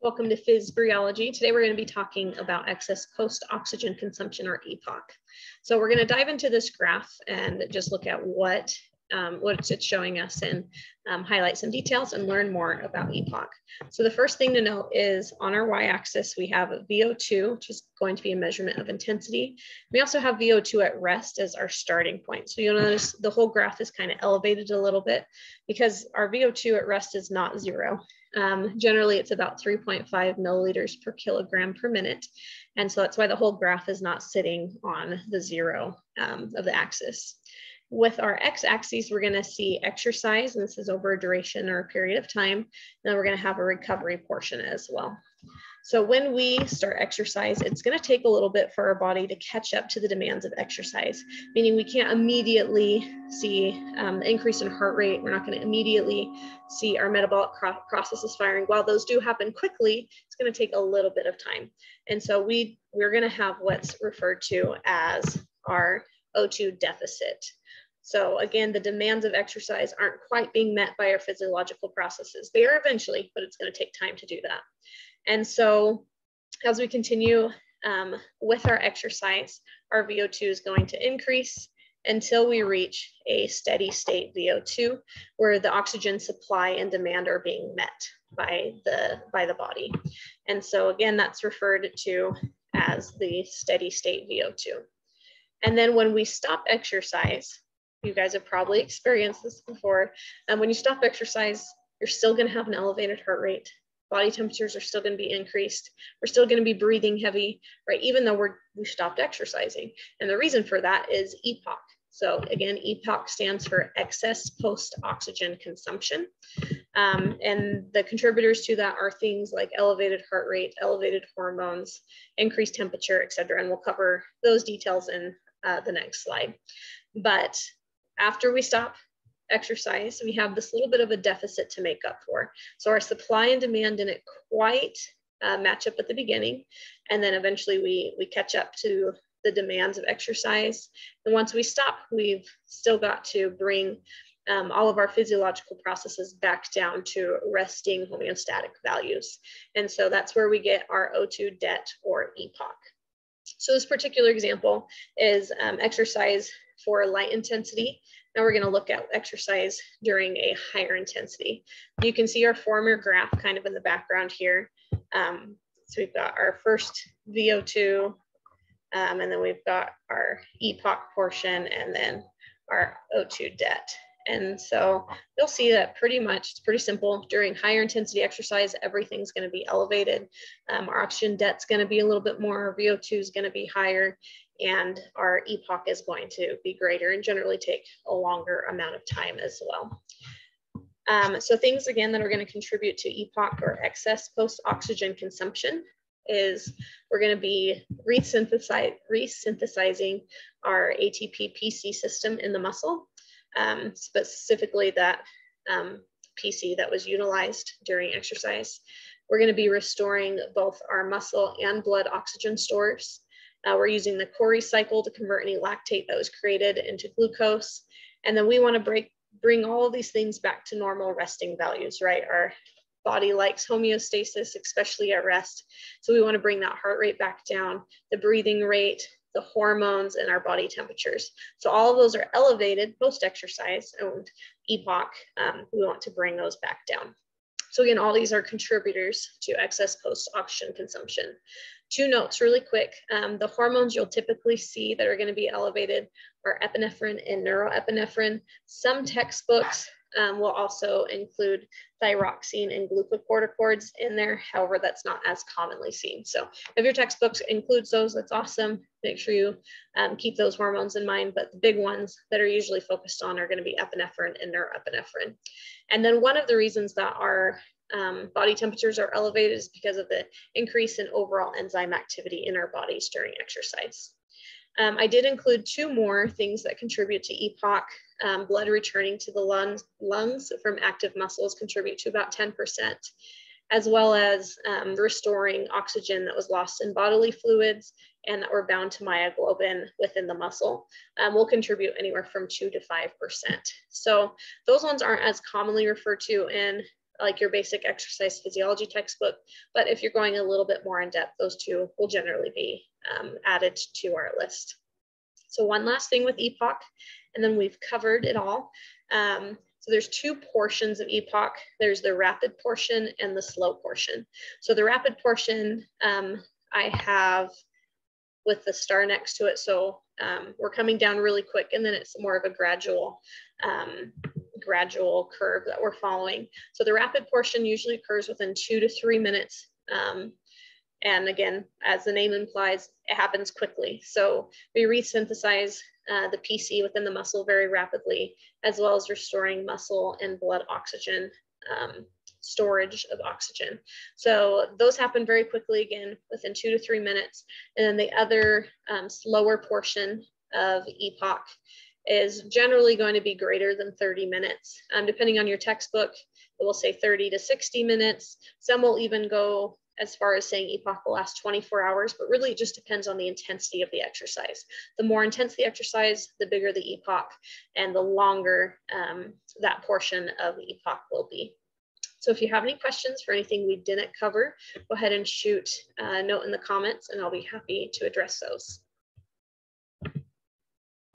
Welcome to Physiology. Today we're going to be talking about excess post-oxygen consumption, or EPOC. So we're going to dive into this graph and just look at what it's showing us and highlight some details and learn more about EPOC. So the first thing to note is on our y-axis, we have VO2, which is going to be a measurement of intensity. We also have VO2 at rest as our starting point. So you'll notice the whole graph is kind of elevated a little bit because our VO2 at rest is not zero. Generally, it's about 3.5 milliliters per kilogram per minute. And so that's why the whole graph is not sitting on the zero of the axis. With our x-axis, we're going to see exercise, and this is over a duration or a period of time. And then we're going to have a recovery portion as well. So when we start exercise, it's going to take a little bit for our body to catch up to the demands of exercise, meaning we can't immediately see the increase in heart rate. We're not going to immediately see our metabolic processes firing. While those do happen quickly, it's going to take a little bit of time. And so we're going to have what's referred to as our O2 deficit. So again, the demands of exercise aren't quite being met by our physiological processes. They are eventually, but it's going to take time to do that. And so as we continue with our exercise, our VO2 is going to increase until we reach a steady state VO2, where the oxygen supply and demand are being met by the body. And so again, that's referred to as the steady state VO2. And then when we stop exercise, you guys have probably experienced this before. When you stop exercise, you're still going to have an elevated heart rate. Body temperatures are still going to be increased. We're still going to be breathing heavy, right? Even though we stopped exercising. And the reason for that is EPOC. So again, EPOC stands for excess post-oxygen consumption. And the contributors to that are things like elevated heart rate, elevated hormones, increased temperature, et cetera. And we'll cover those details in the next slide. But after we stop exercise, we have this little bit of a deficit to make up for. So our supply and demand didn't quite match up at the beginning. And then eventually we catch up to the demands of exercise. And once we stop, we've still got to bring all of our physiological processes back down to resting homeostatic values. And so that's where we get our O2 det, or EPOC. So this particular example is exercise for light intensity. Now we're going to look at exercise during a higher intensity. You can see our former graph kind of in the background here. So we've got our first VO2, and then we've got our EPOC portion, and then our O2 det. And so you'll see that pretty much, it's pretty simple. During higher intensity exercise, everything's going to be elevated. Our oxygen det's going to be a little bit more, our VO2 is going to be higher, and our EPOC is going to be greater and generally take a longer amount of time as well. So things, again, that are going to contribute to EPOC, or excess post-oxygen consumption, is we're going to be resynthesizing our ATP-PC system in the muscle. Specifically that PC that was utilized during exercise. We're going to be restoring both our muscle and blood oxygen stores. We're using the Cori cycle to convert any lactate that was created into glucose. And then we want to bring all of these things back to normal resting values, right? Our body likes homeostasis, especially at rest. So we want to bring that heart rate back down, the breathing rate, the hormones, and our body temperatures. So all of those are elevated post-exercise, and EPOC, we want to bring those back down. So again, all these are contributors to excess post-oxygen consumption. Two notes really quick. The hormones you'll typically see that are going to be elevated are epinephrine and neuroepinephrine. Some textbooks will also include thyroxine and glucocorticoids in there. However, that's not as commonly seen. So if your textbooks includes those, that's awesome. Make sure you keep those hormones in mind. But the big ones that are usually focused on are going to be epinephrine and neuroepinephrine. And then one of the reasons that our body temperatures are elevated is because of the increase in overall enzyme activity in our bodies during exercise. I did include two more things that contribute to EPOC. Blood returning to the lungs from active muscles contribute to about 10%, as well as restoring oxygen that was lost in bodily fluids and that were bound to myoglobin within the muscle will contribute anywhere from 2 to 5%. So those ones aren't as commonly referred to in like your basic exercise physiology textbook. But if you're going a little bit more in depth, those two will generally be added to our list. So one last thing with EPOC, and then we've covered it all. So there's two portions of EPOC. There's the rapid portion and the slow portion. So the rapid portion I have with the star next to it. So we're coming down really quick, and then it's more of a gradual curve that we're following. So the rapid portion usually occurs within 2 to 3 minutes. And again, as the name implies, it happens quickly. So we resynthesize the PC within the muscle very rapidly, as well as restoring muscle and blood oxygen, storage of oxygen. So those happen very quickly, again, within 2 to 3 minutes. And then the other slower portion of EPOC is generally going to be greater than 30 minutes. Depending on your textbook, it will say 30 to 60 minutes. Some will even go as far as saying EPOC will last 24 hours, but really it just depends on the intensity of the exercise. The more intense the exercise, the bigger the EPOC, and the longer that portion of EPOC will be. So if you have any questions for anything we didn't cover, go ahead and shoot a note in the comments, and I'll be happy to address those.